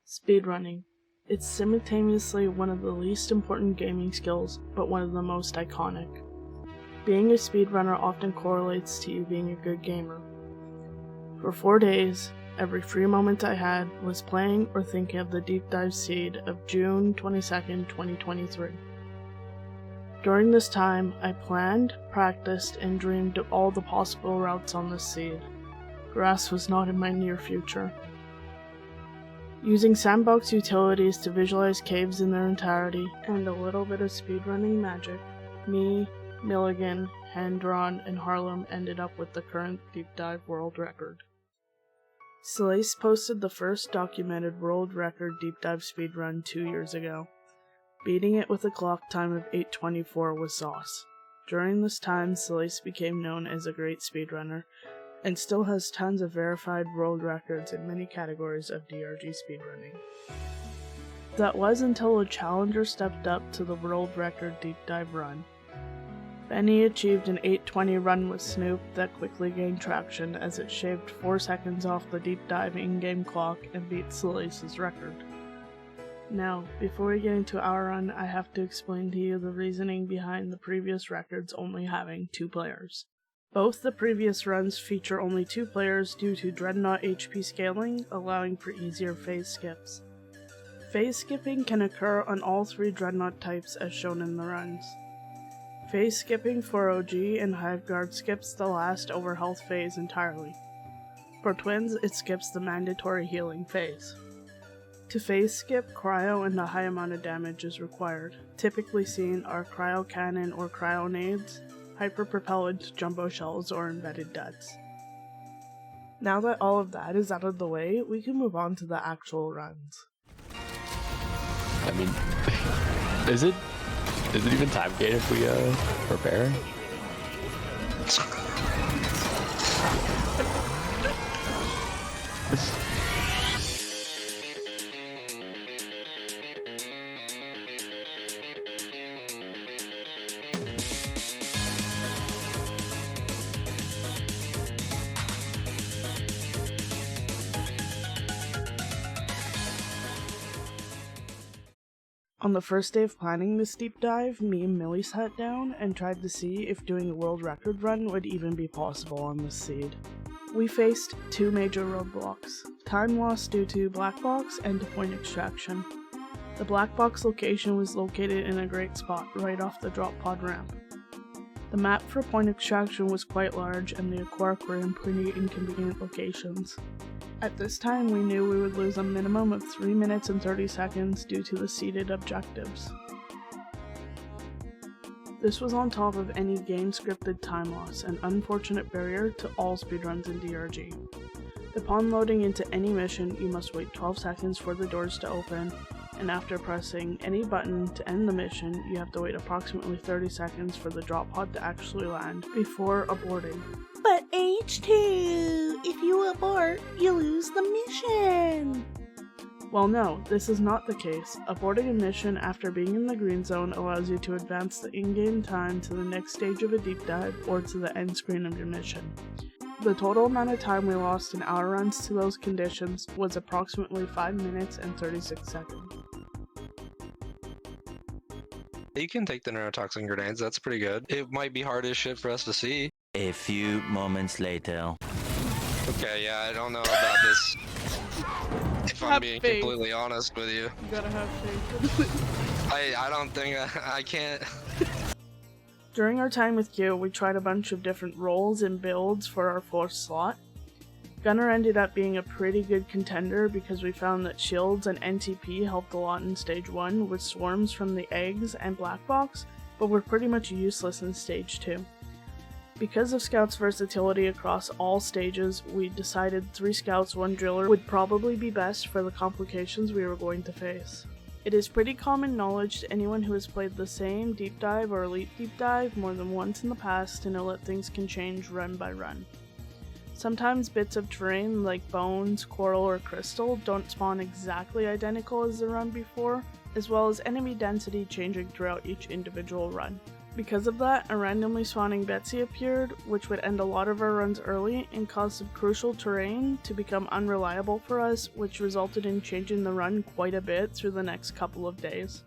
Speedrunning. It's simultaneously one of the least important gaming skills, but one of the most iconic. Being a speedrunner often correlates to you being a good gamer. For 4 days, every free moment I had was playing or thinking of the deep dive seed of June 22nd, 2023. During this time, I planned, practiced, and dreamed of all the possible routes on this seed. Grass was not in my near future. Using sandbox utilities to visualize caves in their entirety, and a little bit of speedrunning magic, me, Milligan, Hand-Drawn, and Harlem ended up with the current deep dive world record. Slice posted the first documented world record deep dive speedrun 2 years ago. Beating it with a clock time of 8:24 was sauce. During this time, Slice became known as a great speedrunner, and still has tons of verified world records in many categories of DRG speedrunning. That was until a challenger stepped up to the world record deep dive run. Benny achieved an 8:20 run with Snoop that quickly gained traction as it shaved 4 seconds off the deep dive in-game clock and beat Slice's record. Now, before we get into our run, I have to explain to you the reasoning behind the previous records only having 2 players. Both the previous runs feature only 2 players due to Dreadnought HP scaling, allowing for easier phase skips. Phase skipping can occur on all 3 Dreadnought types as shown in the runs. Phase skipping for OG and Hiveguard skips the last overhealth phase entirely. For Twins, it skips the mandatory healing phase. To phase skip, cryo and a high amount of damage is required. Typically seen are cryo cannon or cryo nades, hyper-propellant jumbo shells, or embedded duds. Now that all of that is out of the way, we can move on to the actual runs. I mean, is it even time gated if we prepare? On the first day of planning this deep dive, me and Millie sat down and tried to see if doing a world record run would even be possible on this seed. We faced 2 major roadblocks: time loss due to black box and to point extraction. The black box location was located in a great spot right off the drop pod ramp. The map for point extraction was quite large and the Aquark were in pretty inconvenient locations. At this time, we knew we would lose a minimum of 3 minutes and 30 seconds due to the seeded objectives. This was on top of any game-scripted time loss, an unfortunate barrier to all speedruns in DRG. Upon loading into any mission, you must wait 12 seconds for the doors to open, and after pressing any button to end the mission, you have to wait approximately 30 seconds for the drop pod to actually land before aborting. But H2, if you abort, you lose the mission! Well, no, this is not the case. Aborting a mission after being in the green zone allows you to advance the in-game time to the next stage of a deep dive or to the end screen of your mission. The total amount of time we lost in our runs to those conditions was approximately 5 minutes and 36 seconds. You can take the neurotoxin grenades, that's pretty good. It might be hard as shit for us to see. A few moments later. Okay, yeah, I don't know about this. If I'm being completely honest with you. You gotta have faith. I don't think I can't. During our time with Q, we tried a bunch of different roles and builds for our 4th slot. Gunner ended up being a pretty good contender because we found that shields and NTP helped a lot in stage 1 with swarms from the eggs and black box, but were pretty much useless in stage 2. Because of Scout's versatility across all stages, we decided 3 Scouts, 1 Driller would probably be best for the complications we were going to face. It is pretty common knowledge to anyone who has played the same deep dive or elite deep dive more than once in the past to know that things can change run by run. Sometimes bits of terrain like bones, coral, or crystal don't spawn exactly identical as the run before, as well as enemy density changing throughout each individual run. Because of that, a randomly spawning Betsy appeared, which would end a lot of our runs early and cause some crucial terrain to become unreliable for us, which resulted in changing the run quite a bit through the next couple of days.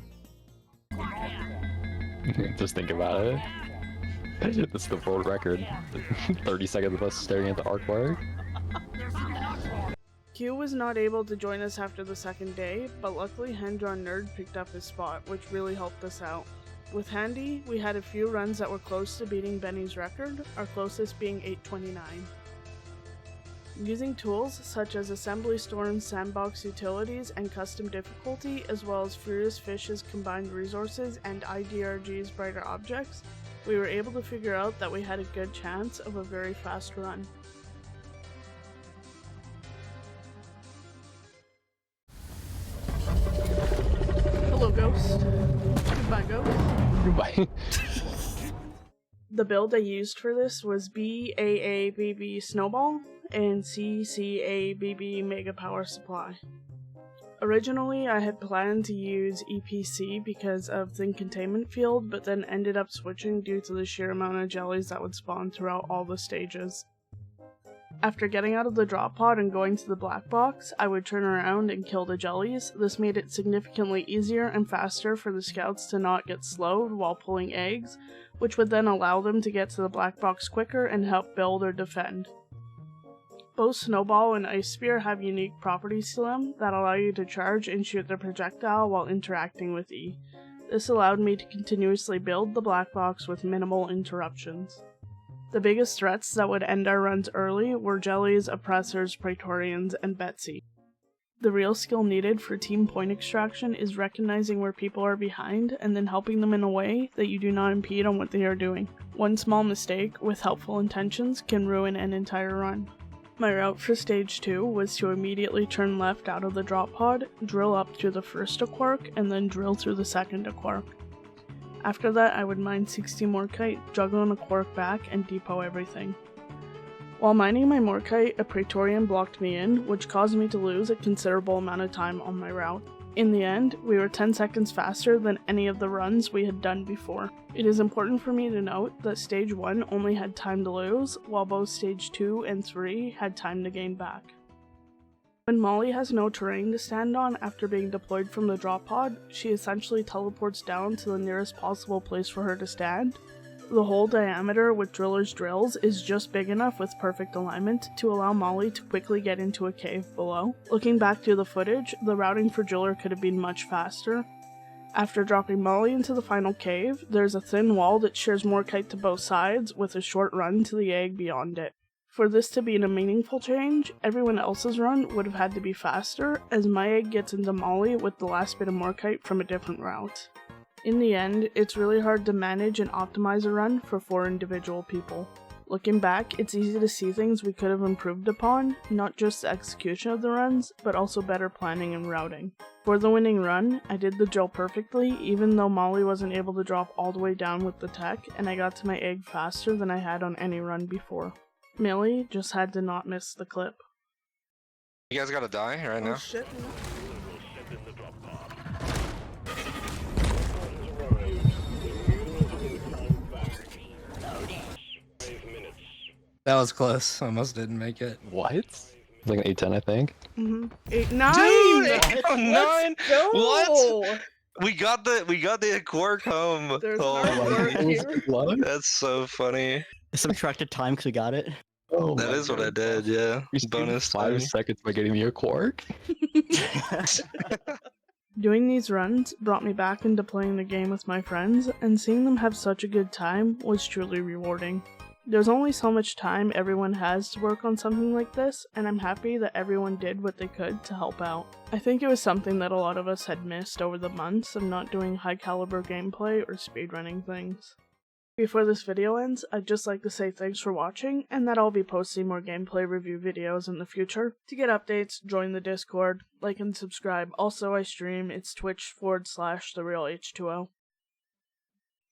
Just think about it. This is the world record. 30 seconds of us staring at the arc wire. Q was not able to join us after the second day, but luckily Hendron Nerd picked up his spot, which really helped us out. With Handy, we had a few runs that were close to beating Benny's record, our closest being 8:29. Using tools such as Assembly Storm's sandbox utilities and custom difficulty, as well as Furious Fish's combined resources and IDRG's brighter objects, we were able to figure out that we had a good chance of a very fast run. Hello, Ghost. Goodbye, Ghost. Goodbye. The build I used for this was BAABB Snowball and CCABB Mega Power Supply. Originally, I had planned to use EPC because of the containment field, but then ended up switching due to the sheer amount of jellies that would spawn throughout all the stages. After getting out of the drop pod and going to the black box, I would turn around and kill the jellies. This made it significantly easier and faster for the scouts to not get slowed while pulling eggs, which would then allow them to get to the black box quicker and help build or defend. Both Snowball and Ice Spear have unique properties to them that allow you to charge and shoot their projectile while interacting with E. This allowed me to continuously build the black box with minimal interruptions. The biggest threats that would end our runs early were jellies, oppressors, praetorians, and Betsy. The real skill needed for team point extraction is recognizing where people are behind and then helping them in a way that you do not impede on what they are doing. One small mistake with helpful intentions can ruin an entire run. My route for stage 2 was to immediately turn left out of the drop pod, drill up through the first quark, and then drill through the second quark. After that, I would mine 60 Morkite, juggle on a quark back, and depot everything. While mining my Morkite, a Praetorian blocked me in, which caused me to lose a considerable amount of time on my route. In the end, we were 10 seconds faster than any of the runs we had done before. It is important for me to note that stage 1 only had time to lose, while both stage 2 and 3 had time to gain back. When Molly has no terrain to stand on after being deployed from the drop pod, she essentially teleports down to the nearest possible place for her to stand. The hole diameter with Driller's drills is just big enough with perfect alignment to allow Molly to quickly get into a cave below. Looking back through the footage, the routing for Driller could have been much faster. After dropping Molly into the final cave, there's a thin wall that shares Morkite to both sides with a short run to the egg beyond it. For this to be a meaningful change, everyone else's run would have had to be faster, as my egg gets into Molly with the last bit of Morkite from a different route. In the end, it's really hard to manage and optimize a run for 4 individual people. Looking back, it's easy to see things we could have improved upon, not just the execution of the runs, but also better planning and routing. For the winning run, I did the drill perfectly, even though Molly wasn't able to drop all the way down with the tech, and I got to my egg faster than I had on any run before. Millie just had to not miss the clip. You guys gotta die right now? Oh shit. That was close. Almost didn't make it. What? It's like an 8-10, I think. 8-9! Dude, 8-9! Go! What? We got the quark home. There's Oh hard work my, here. that's so funny. Subtracted time because we got it. Oh, That is what I did, yeah. We spent Bonus 5 timing. seconds by getting me a quark. Doing these runs brought me back into playing the game with my friends, and seeing them have such a good time was truly rewarding. There's only so much time everyone has to work on something like this, and I'm happy that everyone did what they could to help out. I think it was something that a lot of us had missed over the months of not doing high caliber gameplay or speedrunning things. Before this video ends, I'd just like to say thanks for watching, and that I'll be posting more gameplay review videos in the future. To get updates, join the Discord, like and subscribe. Also, I stream, it's twitch.tv/TheRealH2O.